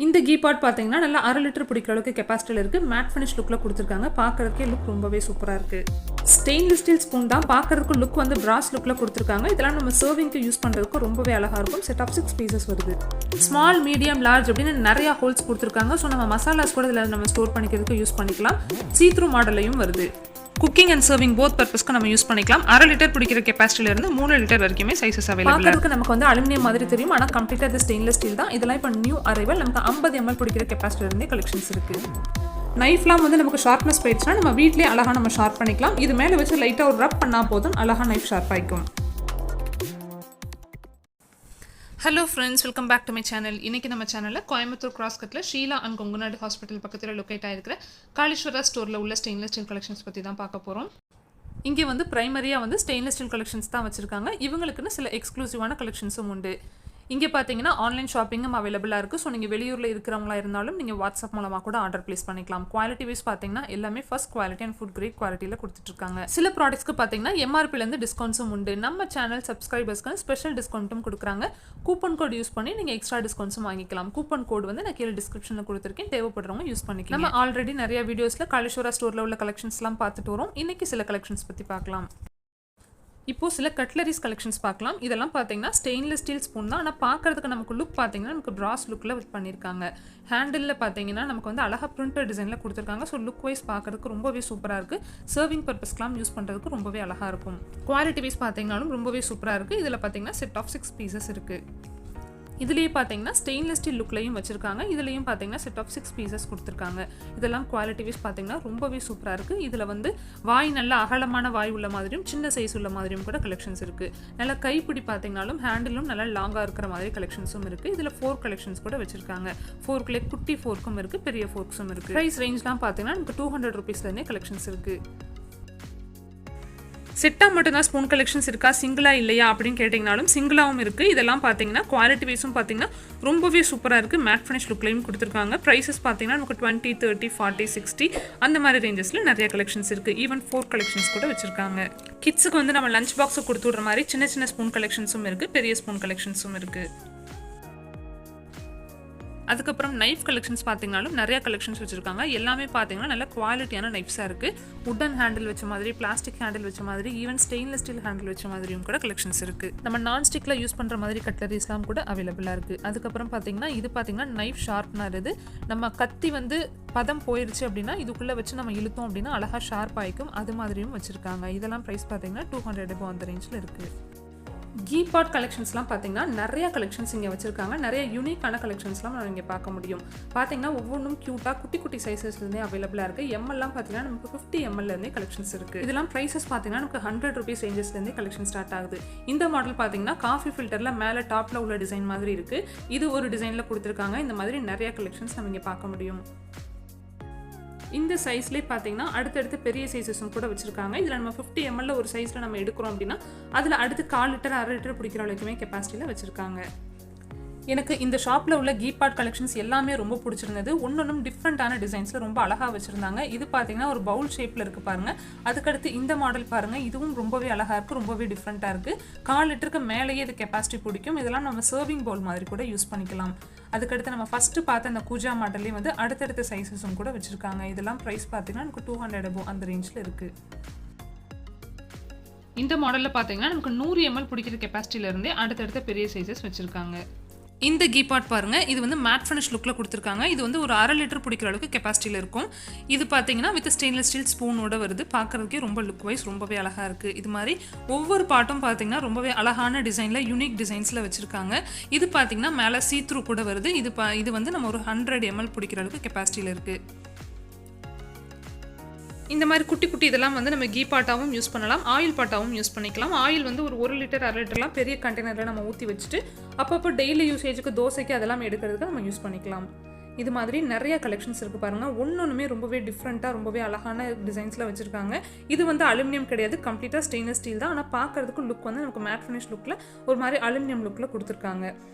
இந்த கீ பாட் பார்த்தீங்கன்னா நல்லா 1/2 லிட்டர் பிடிக்கிற அளவுக்கு கெப்பாசிட்டியில் இருக்குது. மேட் ஃபினிஷ் லுக்கில் கொடுத்துருக்காங்க. பார்க்குறதுக்கே லுக் ரொம்பவே சூப்பராக இருக்குது. ஸ்டெயின்லெஸ் ஸ்டீல் ஸ்பூன் தான். பார்க்குறதுக்கு லுக் வந்து பிராஸ் லுக்கில் கொடுத்துருக்காங்க. இதெல்லாம் நம்ம சர்விங்க்கு யூஸ் பண்ணுறதுக்கு ரொம்பவே அழகாக இருக்கும். செட் ஆஃப் 6 பீசஸ் வருது. ஸ்மால், மீடியம், லார்ஜ் அப்படின்னு நிறையா ஹோல்ஸ் கொடுத்துருக்காங்க. ஸோ நம்ம மசாலாஸ் கூட இதில் நம்ம ஸ்டோர் பண்ணிக்கிறதுக்கு யூஸ் பண்ணிக்கலாம். சீத்ரூ மாடல்லையும் வருது. குக்கிங் அண்ட் சர்விங் போத் பர்பஸ்க்கு நம்ம யூஸ் பண்ணிக்கலாம். 1/2 லிட்டர் பிடிக்கிற கெப்பாசிட்டில இருந்து 3 லிட்டர் வரைக்குமே சைஸஸ் அவைலபிள். பார்க்கிறதுக்கு நமக்கு வந்து அலுமினியம் மாதிரி தெரியும், ஆனால் கம்ப்ளீட்டா இது ஸ்டெயின்லெஸ் ஸ்டீல் தான். இதெல்லாம் இப்போ நியூ அரைவல். நமக்கு 50 ml பிடிக்கிற கெப்பாசிட்டில இருந்தே கலெக்ஷன்ஸ் இருக்கு. நைஃப்லாம் வந்து நமக்கு ஷார்ப்னஸ் போயிடுச்சுன்னா நம்ம வீட்லேயே அழகாக நம்ம ஷார்ப் பண்ணிக்கலாம். இது மேலே வச்சு லைட்டாக ஒரு ரப் பண்ணால் போதும், அழகாக நைஃப் ஷார்ப் ஆகிக்கும். Hello friends, welcome back to my channel. இன்றைக்கி நம்ம சேனலில் கோயம்புத்தூர் கிராஸ்கட்டில் ஷீலா அண்ட் கொங்குநாடு ஹாஸ்பிட்டல் பக்கத்தில் லொக்கேட் ஆகிருக்கிற காலேஸ்வரா ஸ்டோரில் உள்ள ஸ்டெயின்லெஸ் ஸ்டீல் கலெக்ஷன்ஸ் பற்றி தான் பார்க்க போகிறோம். இங்கே வந்து ப்ரைமரியாக வந்து ஸ்டெயின்லெஸ் ஸ்டீல் கலெக்ஷன்ஸ் தான் வச்சுருக்காங்க. இவங்களுக்குன்னு சில எக்ஸ்க்ளூசிவான கலெக்ஷன்ஸும் உண்டு. இங்கே பார்த்தீங்கன்னா ஆன்லைன் ஷாப்பிங்கும் அவைலபிளாக இருக்குது. ஸோ நீங்கள் வெளியூரில் இருக்கிறவங்களா இருந்தாலும் நீங்கள் வாட்ஸ்அப் மூலமாக கூட ஆர்டர் ப்ளேஸ் பண்ணிக்கலாம். குவாலிட்டி வைஸ் பார்த்தீங்கன்னா எல்லாமே first quality and food grade குவாலிட்டியில் கொடுத்துட்ருக்காங்க. சில ப்ராடக்ட்ஸ்க்கு பார்த்தீங்கன்னா எம்ஆர்பிலேருந்து டிஸ்கவுண்ட்ஸும் உண்டு. நம்ம சேனல் சப்ஸ்கிரைபர்ஸ்க்கு ஸ்பெஷல் டிஸ்கவுண்ட்டும் கொடுக்குறாங்க. கூப்பன் கோட் யூஸ் பண்ணி நீங்கள் எக்ஸ்ட்ரா டிஸ்கவுண்ட்ஸும் வாங்கிக்கலாம். கூப்பன் கோட் வந்து நான் கீழே டிஸ்கிரிப்ஷனில் கொடுத்துருக்கேன், தேவைப்படுறவங்க யூஸ் பண்ணிக்கலாம். நம்ம ஆல்ரெடி நிறைய வீடியோஸில் காலேஸ்வரா ஸ்டோரில் உள்ள கலெக்ஷன்ஸ்லாம் பார்த்துட்டு வரோம். இன்றைக்கி சில கலெக்ஷன்ஸ் பற்றி பார்க்கலாம். இப்போது சில கட்லரிஸ் கலெக்ஷன்ஸ் பார்க்கலாம். இதெல்லாம் பார்த்தீங்கன்னா ஸ்டெயின்லெஸ் ஸ்டீல் ஸ்பூன் தான். ஆனால் பார்க்குறதுக்கு நமக்கு லுக் பார்த்தீங்கன்னா நமக்கு பிராஸ் லுக்கில் பண்ணியிருக்காங்க. ஹேண்டிலில் பார்த்தீங்கன்னா நமக்கு வந்து அழகாக பிரிண்டட் டிசைனில் கொடுத்துருக்காங்க. ஸோ லுக் வைஸ் பார்க்குறதுக்கு ரொம்பவே சூப்பராக இருக்குது. சர்விங் பர்பஸ்க்கெலாம் யூஸ் பண்ணுறதுக்கு ரொம்பவே அழகாக இருக்கும். குவாலிட்டி வைஸ் பார்த்தீங்கன்னாலும் ரொம்பவே சூப்பராக இருக்குது. இதில் பார்த்தீங்கன்னா செட் ஆஃப் 6 பீசஸ் இருக்குது. இதுலேயே பார்த்தீங்கன்னா ஸ்டெயின்லெஸ் ஸ்டீல் லுக்லையும் வச்சிருக்காங்க. இதுலேயும் பார்த்தீங்கன்னா செட் ஆஃப் 6 பீசஸ் கொடுத்துருக்காங்க. இதெல்லாம் குவாலிட்டி வைஸ் பார்த்தீங்கன்னா ரொம்பவே சூப்பராக இருக்குது. இதில் வந்து வாய் நல்ல அகலமான வாய் உள்ள மாதிரியும் சின்ன சைஸ் உள்ள மாதிரியும் கூட கலெக்ஷன்ஸ் இருக்குது. நல்லா கைப்பிடி பார்த்தீங்கன்னாலும் ஹேண்டிலும் நல்லா லாங்காக இருக்கிற மாதிரி கலெக்ஷன்ஸும் இருக்குது. இதில் 4 கலெக்ஷன்ஸ் கூட வச்சிருக்காங்க. ஃபோர்க்லேயே குட்டி ஃபோர்க்கும் இருக்குது, பெரிய ஃபோர்க்ஸும் இருக்குது. ப்ரைஸ் ரேஞ்ச்லாம் பார்த்தீங்கன்னா நமக்கு 200 rupeesலேருந்தே கலெக்ஷன்ஸ் இருக்குது. செட்டாக மட்டும்தான் ஸ்பூன் கலெக்ஷன்ஸ் இருக்கா, சிங்கிளாக இல்லையா அப்படின்னு கேட்டிங்கனாலும் சிங்கிளாகவும் இருக்குது. இதெல்லாம் பார்த்தீங்கன்னா குவாலிட்டி வைஸும் பார்த்தீங்கன்னா ரொம்பவே சூப்பராக இருக்குது. மேட் ஃபினிஷ் லுக்லையும் கொடுத்துருக்காங்க. ப்ரைஸஸ் பார்த்தீங்கன்னா நமக்கு 20, 30, 40, 60 அந்த மாதிரி ரேஞ்சஸில் நிறைய கலெக்ஷன்ஸ் இருக்குது. ஈவன் 4 கலெக்ஷன்ஸ் கூட வச்சுருக்காங்க. கிட்ஸுக்கு வந்து நம்ம லஞ்ச் பாக்ஸை கொடுத்து விட்ற மாதிரி சின்ன சின்ன ஸ்பூன் கலெக்ஷன்ஸும் இருக்குது, பெரிய ஸ்பூன் கலெக்ஷன்ஸும் இருக்குது. அதுக்கப்புறம் நைஃப் கலெக்ஷன்ஸ் பார்த்தீங்கன்னாலும் நிறைய கலெக்ஷன்ஸ் வச்சுருக்காங்க. எல்லாமே பார்த்தீங்கன்னா நல்ல குவாலிட்டியான நைஃப்ஸாக இருக்குது. உட்டன் ஹேண்டில் வச்ச மாதிரி, பிளாஸ்டிக் ஹேண்டில் வச்ச மாதிரி, ஈவன் ஸ்டெயின்லெஸ் ஸ்டீல் ஹேண்டில் வச்ச மாதிரியும் கூட கலெக்ஷன்ஸ் இருக்குது. நம்ம நான்ஸ்டிக்கில் யூஸ் பண்ணுற மாதிரி கட்லரிஸ்லாம் கூட அவைலபிளாக இருக்குது. அதுக்கப்புறம் பார்த்தீங்கன்னா இது பார்த்தீங்கன்னா நைஃப் ஷார்ப்னர். இது நம்ம கத்தி வந்து பதம் போயிடுச்சு அப்படின்னா இதுக்குள்ளே வச்சு நம்ம இழுத்தோம் அப்படின்னா அழகாக ஷார்ப் ஆகிக்கும். அது மாதிரியும் வச்சுருக்காங்க. இதெல்லாம் ப்ரைஸ் பார்த்தீங்கன்னா 200 அந்த ரேஞ்சில் இருக்குது. கீ பாட் கலெக்ஷன்ஸ்லாம் பார்த்தீங்கன்னா நிறைய கலெக்ஷன்ஸ் இங்கே வச்சுருக்காங்க. நிறைய யூனிக்கான கலெக்ஷன்ஸ்லாம் நம்ம இங்கே பார்க்க முடியும். பார்த்தீங்கன்னா ஒவ்வொன்றும் க்யூட்டாக குட்டி குட்டி சைஸஸ்லேருந்தே அவைலபிளாக இருக்குது. எம்எல்லாம் பார்த்தீங்கன்னா நமக்கு 50 mlலேருந்தே கலெக்ஷன்ஸ் இருக்குது. இதெல்லாம் ப்ரைஸஸ் பார்த்தீங்கன்னா நமக்கு 100 rupees ரேஞ்சஸ்லேருந்தே கலெக்ஷன் ஸ்டார்ட் ஆகுது. இந்த மாடல் பார்த்தீங்கன்னா காஃபி ஃபில்டரில் மேலே டாப்பில் உள்ள டிசைன் மாதிரி இருக்குது. இது ஒரு டிசைனில் கொடுத்துருக்காங்க. இந்த மாதிரி நிறைய கலெக்ஷன்ஸ் நம்ம இங்கே பார்க்க முடியும். இந்த சைஸ்லேயே பார்த்தீங்கன்னா அடுத்தடுத்து பெரிய சைஸஸும் கூட வச்சுருக்காங்க. இதில் நம்ம 50 ml ஒரு சைஸில் நம்ம எடுக்கிறோம் அப்படின்னா அதில் அடுத்து 1/4 லிட்டர் 1/2 லிட்டர் பிடிக்கிற வரைக்குமே கெப்பாசிட்டியில் வச்சுருக்காங்க. எனக்கு இந்த ஷாப்பில் உள்ள கீ பாட் கலெக்ஷன்ஸ் எல்லாமே ரொம்ப பிடிச்சிருந்தது. ஒன்றும் டிஃப்ரெண்ட்டான டிசைன்ஸில் ரொம்ப அழகாக வச்சுருந்தாங்க. இது பார்த்தீங்கன்னா ஒரு பவுல் ஷேப்பில் இருக்குது பாருங்கள். அதுக்கடுத்து இந்த மாடல் பாருங்கள், இதுவும் ரொம்பவே அழகாக இருக்குது, ரொம்பவே டிஃப்ரெண்ட்டாக இருக்குது. 1/4 லிட்டருக்கு மேலேயே இது கெப்பாசிட்டி பிடிக்கும். இதெல்லாம் நம்ம சர்விங் பவுல் மாதிரி கூட யூஸ் பண்ணிக்கலாம். அதுக்கடுத்து நம்ம ஃபஸ்ட்டு பார்த்த அந்த கூஜா மாடல்லே வந்து அடுத்தடுத்த சைஸஸும் கூட வச்சுருக்காங்க. இதெல்லாம் ப்ரைஸ் பார்த்தீங்கன்னா நமக்கு 200 அந்த ரேஞ்சில் இருக்குது. இந்த மாடலில் பார்த்தீங்கன்னா நமக்கு 100 ml பிடிக்கிற கெப்பாசிட்டியிலேருந்தே அடுத்தடுத்த பெரிய சைஸஸ் வச்சுருக்காங்க. இந்த கீ பாட் பாருங்கள், இது வந்து மேட் ஃபினிஷ் லுக்கில் கொடுத்துருக்காங்க. இது வந்து ஒரு 1/2 லிட்டர் பிடிக்கிற அளவுக்கு கெப்பாசிட்டியில் இருக்கும். இது பார்த்தீங்கன்னா வித் ஸ்டெயின்லெஸ் ஸ்டீல் ஸ்பூனோட வருது. பார்க்குறதுக்கே ரொம்ப லுக் வைஸ் ரொம்பவே அழகாக இருக்குது. இது மாதிரி ஒவ்வொரு பாட்டும் பார்த்தீங்கன்னா ரொம்பவே அழகான டிசைனில் யூனிக் டிசைன்ஸில் வச்சுருக்காங்க. இது பார்த்தீங்கன்னா மேலே சீத்ரூ கூட வருது. இது வந்து நம்ம ஒரு 100 ml பிடிக்கிற அளவுக்கு கெப்பாசிட்டியில் இருக்குது. இந்த மாதிரி குட்டி குட்டி இதெல்லாம் வந்து நம்ம கீ பாட்டாகவும் யூஸ் பண்ணலாம், ஆயில் பாட்டாகவும் யூஸ் பண்ணிக்கலாம். ஆயில் வந்து ஒரு 1 லிட்டர் 1/2 லிட்டர்லாம் பெரிய கண்டெய்னரில் நம்ம ஊற்றி வச்சுட்டு அப்பப்போ டெய்லி யூசேஜுக்கு தோசைக்கு அதெல்லாம் எடுக்கிறதுக்கு நம்ம யூஸ் பண்ணிக்கலாம். இது மாதிரி நிறைய கலெக்ஷன்ஸ் இருக்குது பாருங்கள். ஒன்றுமே ரொம்பவே டிஃப்ரெண்ட்டாக ரொம்பவே அழகான டிசைன்ஸில் வச்சுருக்காங்க. இது வந்து அலுமினியம் கிடையாது, கம்ப்ளீட்டாக ஸ்டெயின்லெஸ் ஸ்டீல் தான். ஆனால் பார்க்குறதுக்கு லுக் வந்து நமக்கு மேட் ஃபினிஷ் லுக்கில் ஒரு மாதிரி அலுமினியம் லுக்கில் கொடுத்துருக்காங்க.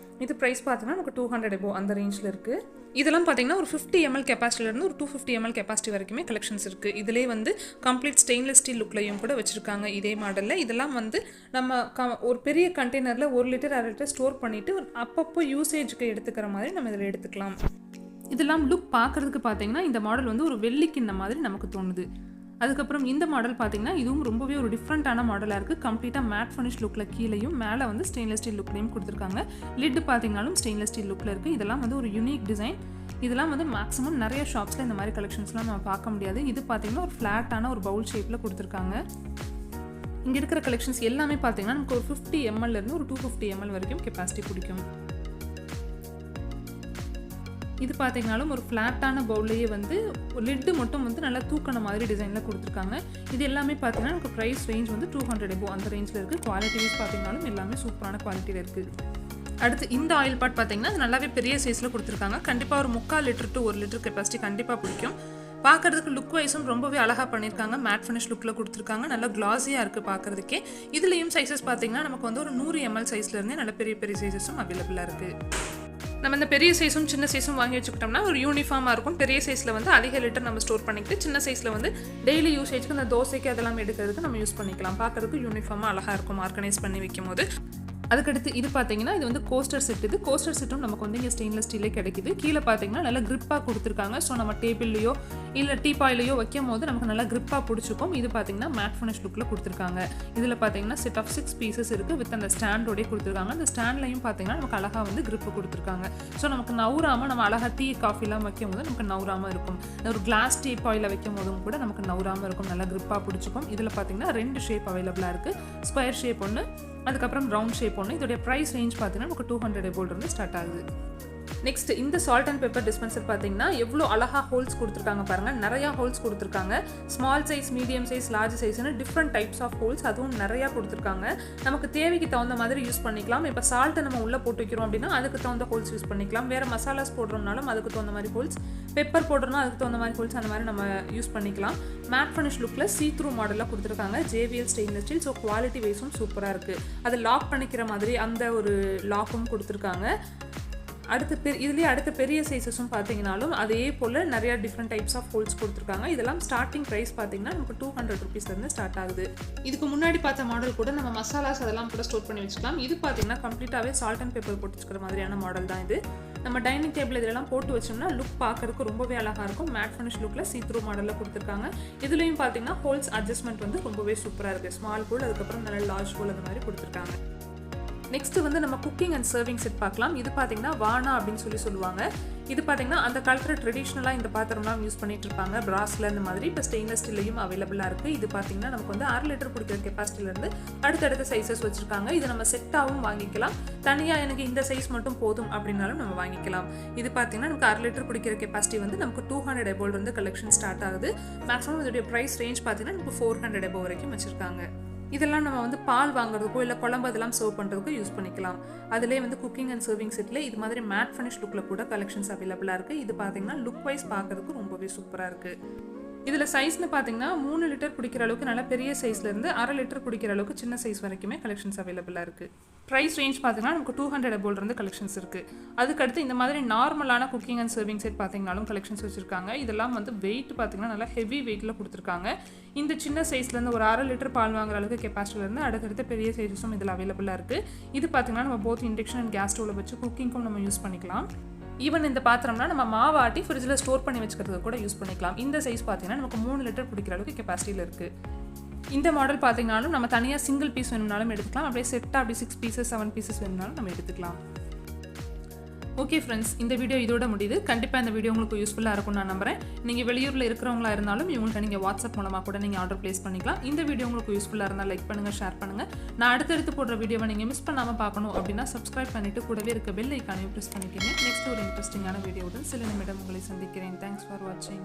இது ப்ரைஸ் பார்த்தீங்கன்னா நமக்கு 200 அந்த ரேஞ்சில் இருக்குது. இதெல்லாம் பார்த்தீங்கன்னா ஒரு 50 ml கெப்பாசிட்டிலேருந்து ஒரு 250 ml கெப்பாசிட்டி வரைக்குமே கலெக்ஷன்ஸ் இருக்குது. இதிலே வந்து கம்ப்ளீட் ஸ்டெயின்லெஸ் ஸ்டீல் லுக்லையும் கூட வச்சுருக்காங்க இதே மாடலில். இதெல்லாம் வந்து நம்ம ஒரு பெரிய கண்டெய்னரில் 1 லிட்டர் 1/2 லிட்டர் ஸ்டோர் பண்ணிவிட்டு அப்பப்போ யூசேஜுக்கு எடுத்துக்கிற மாதிரி நம்ம இதில் எடுத்துக்கலாம். இதெல்லாம் லுக் பார்க்குறதுக்கு பார்த்தீங்கன்னா இந்த மாடல் வந்து ஒரு வெள்ளி கிண்ணம் மாதிரி நமக்கு தோணுது. அதுக்கப்புறம் இந்த மாடல் பார்த்தீங்கன்னா இதுவும் ரொம்பவே ஒரு டிஃப்ரெண்ட்டான மாடலாக இருக்குது. கம்ப்ளீட்டாக மேட் ஃபினிஷ் லுக்கில் கீழேயும் மேலே வந்து ஸ்டெயின்லெஸ் ஸ்டீல் லுக்லையும் கொடுத்துருக்காங்க. லிட் பார்த்தீங்கன்னாலும் ஸ்டெயின்லெஸ் ஸ்டீல் லுக்கில் இருக்குது. இதெல்லாம் வந்து ஒரு யூனிக் டிசைன். இதெல்லாம் வந்து மேக்ஸிமம் நிறைய ஷாப்ஸில் இந்த மாதிரி கலெக்ஷன்ஸ்லாம் நம்ம பார்க்க முடியாது. இது பார்த்தீங்கன்னா ஒரு ஃப்ளாட்டான ஒரு பவுல் ஷேப்பில் கொடுத்துருக்காங்க. இங்கே இருக்கிற கலெக்ஷன்ஸ் எல்லாமே பார்த்தீங்கன்னா நமக்கு ஒரு 50 ml இருந்து ஒரு 250 ml வரைக்கும் கெப்பாசிட்டி பிடிக்கும். இது பார்த்தீங்கன்னாலும் ஒரு ஃப்ளாட்டான பவுல்லையே வந்து லிட்டு மட்டும் வந்து நல்லா தூக்கின மாதிரி டிசைனில் கொடுத்துருக்காங்க. இது எல்லாமே பார்த்தீங்கன்னா நமக்கு ப்ரைஸ் ரேஞ்ச் வந்து 200 above அந்த ரேஞ்சில் இருக்குது. குவாலிட்டி வைஸ் பார்த்தீங்கன்னாலும் எல்லாமே சூப்பரான குவாலிட்டியில் இருக்குது. அடுத்து இந்த ஆயில் பாட் பார்த்தீங்கன்னா அது நல்லாவே பெரிய சைஸில் கொடுத்துருக்காங்க. கண்டிப்பாக ஒரு 3/4 லிட்டர் to 1 லிட்டர் கெப்பாசிட்டி கண்டிப்பாக பிடிக்கும். பார்க்குறதுக்கு லுக் வைஸும் ரொம்பவே அழகாக பண்ணியிருக்காங்க. மேட் ஃபினிஷ் லுக்கில் கொடுத்துருக்காங்க. நல்லா கிளாஸியாக இருக்குது பார்க்குறதுக்கே. இதுலேயும் சைஸஸ் பார்த்தீங்கன்னா நமக்கு வந்து ஒரு 100 ml சைஸ்லேருந்தே நல்ல பெரிய பெரிய சைஸஸும் அவைலபிளாக இருக்குது. நம்ம இந்த பெரிய சைஸும் சின்ன சைஸும் வாங்கி வச்சுக்கிட்டோம்னா ஒரு யூனிஃபார்மாக இருக்கும். பெரிய சைஸில் வந்து அதிக லிட்டர் நம்ம ஸ்டோர் பண்ணிக்கிட்டு சின்ன சைஸில் வந்து டெய்லி யூசேஜ்க்கு இந்த தோசைக்கு அதெல்லாம் எடுக்கிறதுக்கு நம்ம யூஸ் பண்ணிக்கலாம். பார்க்குறதுக்கு யூனிஃபார்மாக அழகாக இருக்கும் ஆர்கனைஸ் பண்ணி வைக்கும் போது. அதுக்கடுத்து இது பார்த்தீங்கன்னா இது வந்து கோஸ்டர் செட். இது கோஸ்டர் செட்டும் நமக்கு வந்து இங்கே ஸ்டெயின்லெஸ் ஸ்டீலே கிடைக்குது. கீழே பார்த்தீங்கன்னா நல்லா கிரிப்பாக கொடுத்துருக்காங்க. ஸோ நம்ம டேபிள்லையோ இல்லை டீபாயிலையோ வைக்கும் போது நமக்கு நல்லா கிரிப்பாக பிடிச்சிக்கும். இது பார்த்தீங்கன்னா மேட் ஃபினிஷ் லுக்கில் கொடுத்துருக்காங்க. இதில் பார்த்தீங்கன்னா செட் ஆஃப் 6 பீசஸ் இருக்குது. வித் அந்த ஸ்டாண்டோடய கொடுத்துருக்காங்க. அந்த ஸ்டாண்ட்லையும் பார்த்தீங்கன்னா நமக்கு அழகாக வந்து கிரிப்பு கொடுத்துருக்காங்க. ஸோ நமக்கு நவுறாமல் நம்ம அழகாக டீ காஃபிலாம் வைக்கும் போது நமக்கு நவுறாமல் இருக்கும். ஒரு கிளாஸ் டீபாயில் வைக்கும் போதும் கூட நமக்கு நவுறாமல் இருக்கும். நல்லா கிரிப்பாக பிடிச்சிக்கும். இதில் பார்த்தீங்கன்னா 2 ஷேப் அவைலபிளாக இருக்குது. ஸ்கொயர் ஷேப் ஒன்று, அதுக்கப்புறம் ரவுண்ட் ஷேப் ஒன்று. இதோடைய ப்ரைஸ் ரேஞ்ச் பார்த்தீங்கன்னா நமக்கு 200 above இருந்து ஸ்டார்ட் ஆகுது. நெக்ஸ்ட் இந்த சால்ட் அண்ட் பெப்பர் டிஸ்பென்சர் பார்த்தீங்கன்னா எவ்வளோ அழகாக ஹோல்ஸ் கொடுத்துருக்காங்க பாருங்கள். நிறையா ஹோல்ஸ் கொடுத்துருக்காங்க. Small size, medium size, large சைஸ்னு டிஃப்ரெண்ட் டைப்ஸ் ஆஃப் ஹோல்ஸ் அதுவும் நிறையா கொடுத்துருக்காங்க. நமக்கு தேவைக்கு தகுந்த மாதிரி யூஸ் பண்ணிக்கலாம். இப்போ சால்ட்டை நம்ம உள்ளே போட்டு வைக்கிறோம் அப்படின்னா அதுக்கு தகுந்த ஹோல்ஸ் யூஸ் பண்ணிக்கலாம். வேறு மசாலாஸ் போடுறோம்னாலும் அதுக்கு தகுந்த மாதிரி ஹோல்ஸ், பெப்பர் போடுறோம்னா அதுக்கு தகுந்த மாதிரி ஹோல்ஸ் அந்த மாதிரி நம்ம யூஸ் பண்ணிக்கலாம். மேட் ஃபினிஷ் லுக்கில் சீ-த்ரூ மாடலாக கொடுத்துருக்காங்க. JVL stainless steel. So quality வைஸும் சூப்பராக இருக்குது. அது லாக் பண்ணிக்கிற மாதிரி அந்த ஒரு லாக்கும் கொடுத்துருக்காங்க. இதுலேயே அடுத்த பெரிய சைஸஸும் பார்த்தீங்கன்னாலும் அதே போல் நிறையா டிஃப்ரெண்ட் டைப்ஸ் ஆஃப் ஹோல்ஸ் கொடுத்துருக்காங்க. இதெல்லாம் ஸ்டார்டிங் ப்ரைஸ் பார்த்தீங்கன்னா நமக்கு 200 rupeesலேருந்து ஸ்டார்ட் ஆகுது. இதுக்கு முன்னாடி பார்த்த மாடல் கூட நம்ம மசாலாஸ் அதெல்லாம் கூட ஸ்டோர் பண்ணி வச்சுக்கலாம். இது பார்த்தீங்கன்னா கம்ப்ளீட்டாகவே சால்ட் அண்ட் பெப்பர் போட்டு வச்சுக்கிற மாதிரியான மாடல் தான் இது. நம்ம டைனிங் டேபிள் இதெல்லாம் போட்டு வச்சோம்னா லுக் பார்க்கறதுக்கு ரொம்பவே அழகாக இருக்கும். மேட் ஃபினிஷ் லுக்கில் சீ-த்ரூ மாடலில் கொடுத்துருக்காங்க. இதுலேயும் பார்த்தீங்கன்னா ஹோல்ஸ் அட்ஜஸ்ட்மெண்ட் வந்து ரொம்பவே சூப்பராக இருக்குது. ஸ்மால் ஹோல், அதுக்கப்புறம் நல்ல லார்ஜ் ஹோல் அந்த மாதிரி கொடுத்துருக்காங்க. நெக்ஸ்ட் வந்து நம்ம குக்கிங் அண்ட் சர்விங் செட் பார்க்கலாம். இது பார்த்தீங்கன்னா வானா அப்படின்னு சொல்லுவாங்க. இது பார்த்தீங்கன்னா அந்த காலத்தில் ட்ரெடிஷ்னலாக இந்த பாத்திரம்லாம் யூஸ் பண்ணிட்டு இருப்பாங்க. பிராஸில் இந்த மாதிரி இப்போ ஸ்டெயின்லெஸ் ஸ்டீல்லையும் அவைலபிளாக இருக்குது. இது பார்த்தீங்கன்னா நமக்கு வந்து 1/2 லிட்டர் பிடிக்கிற கெப்பாசிட்டிலேருந்து அடுத்தடுத்த சைஸஸ் வச்சுருக்காங்க. இது நம்ம செட்டாகவும் வாங்கிக்கலாம். தனியாக எனக்கு இந்த சைஸ் மட்டும் போதும் அப்படின்னாலும் நம்ம வாங்கிக்கலாம். இது பார்த்தீங்கன்னா நமக்கு 1/2 லிட்டர் பிடிக்கிற கெப்பாசிட்டி வந்து நமக்கு 200 above இருந்து கலெக்ஷன் ஸ்டார்ட் ஆகுது. மேக்ஸிமம் இதோடைய ப்ரைஸ் ரேஞ்ச் பார்த்தீங்கன்னா நமக்கு 400 above வரைக்கும் வச்சுருக்காங்க. இதெல்லாம் நம்ம வந்து பால் வாங்குறதுக்கோ இல்லை குழம்பு அதெல்லாம் சர்வ் பண்ணுறதுக்கோ யூஸ் பண்ணிக்கலாம். அதிலே வந்து குக்கிங் அண்ட் சர்விங் செட்டில் இது மாதிரி மேட் ஃபினிஷ் லுக்கில் கூட கலெக்ஷன்ஸ் அவைலபிளாக இருக்குது. இது பார்த்தீங்கன்னா லுக் வைஸ் பார்க்குறதுக்கு ரொம்பவே சூப்பராக இருக்குது. இதில் சைஸ்னு பார்த்தீங்கன்னா 3 லிட்டர் பிடிக்கிற அளவுக்கு நல்ல பெரிய சைஸ்லேருந்து 1/2 லிட்டர் பிடிக்கிற அளவுக்கு சின்ன சைஸ் வரைக்குமே கலெக்ஷன்ஸ் அவைலபிளாக இருக்குது. ப்ரைஸ் ரேஞ்ச் பார்த்தீங்கன்னா நமக்கு 200 above இருந்து கலெக்ஷன்ஸ் இருக்குது. அதுக்கடுத்து இந்த மாதிரி நார்மலான குக்கிங் அண்ட் சர்விங் செட் பார்த்தீங்கன்னாலும் கலெக்ஷன்ஸ் வச்சுருக்காங்க. இதெல்லாம் வந்து வெயிட் பார்த்தீங்கன்னா நல்லா ஹெவி வெயிட்டில் கொடுத்துருக்காங்க. இந்த சின்ன சைஸ்லேருந்து ஒரு 1/2 லிட்டர் பால் வாங்குற அளவுக்கு கெப்பாசிட்டிலேருந்து அடுத்தடுத்த பெரிய சைஸஸும் இதில் அவைலபிளாக இருக்குது. இது பார்த்தீங்கன்னா நம்ம போத் இண்டக்ஷன் அண்ட் கேஸ் ஸ்டவ்வில் வச்சு குக்கிங்க்கும் நம்ம யூஸ் பண்ணிக்கலாம். ஈவன் இந்த பாத்திரம்னா நம்ம மாவு ஆட்டி ஃப்ரிட்ஜில் ஸ்டோர் பண்ணி வச்சுக்கிறதுக்கு கூட யூஸ் பண்ணிக்கலாம். இந்த சைஸ் பார்த்தீங்கன்னா நமக்கு 3 லிட்டர் பிடிக்கிற அளவுக்கு கெப்பாசிட்டியில் இருக்குது. இந்த மாடல் பார்த்தீங்கன்னாலும் நம்ம தனியாக சிங்கிள் பீஸ் வேணும்னாலும் எடுத்துக்கலாம். அப்படியே செட்டாக அப்படி 6 பீசஸ் 7 பீசஸ் வேணும்னாலும் நம்ம எடுத்துக்கலாம். ஓகே ஃப்ரெண்ட்ஸ், இந்த வீடியோ இதோட முடியுது. கண்டிப்பாக இந்த வீடியோ உங்களுக்கு யூஸ்ஃபுல்லாக இருக்கும்னு நான் நம்புறேன். நீங்கள் வெளியூரில் இருக்கிறவங்களா இருந்தாலும் இவங்கள்ட்ட நீங்கள் வாட்ஸ்அப் மூலமாக கூட நீங்கள் ஆர்டர் ப்ளேஸ் பண்ணிக்கலாம். இந்த வீடியோ உங்களுக்கு யூஸ்ஃபுல்லாக இருந்தால் லைக் பண்ணுங்கள், ஷேர் பண்ணுங்கள். நான் அடுத்தடுத்து போடுற வீடியோவை நீங்கள் மிஸ் பண்ணாமல் பார்க்கணும் அப்படின்னா சப்ஸ்கிரைப் பண்ணிவிட்டு கூடவே இருக்க பெல் ஐக்கானையும் ப்ரெஸ் பண்ணிக்கோங்க. நெக்ஸ்ட் ஒரு இன்ட்ரெஸ்டிங்கான வீடியோவுடன் சில நிமிடம் உங்களை சந்திக்கிறேன். தேங்க்ஸ் ஃபார் வாட்சிங்.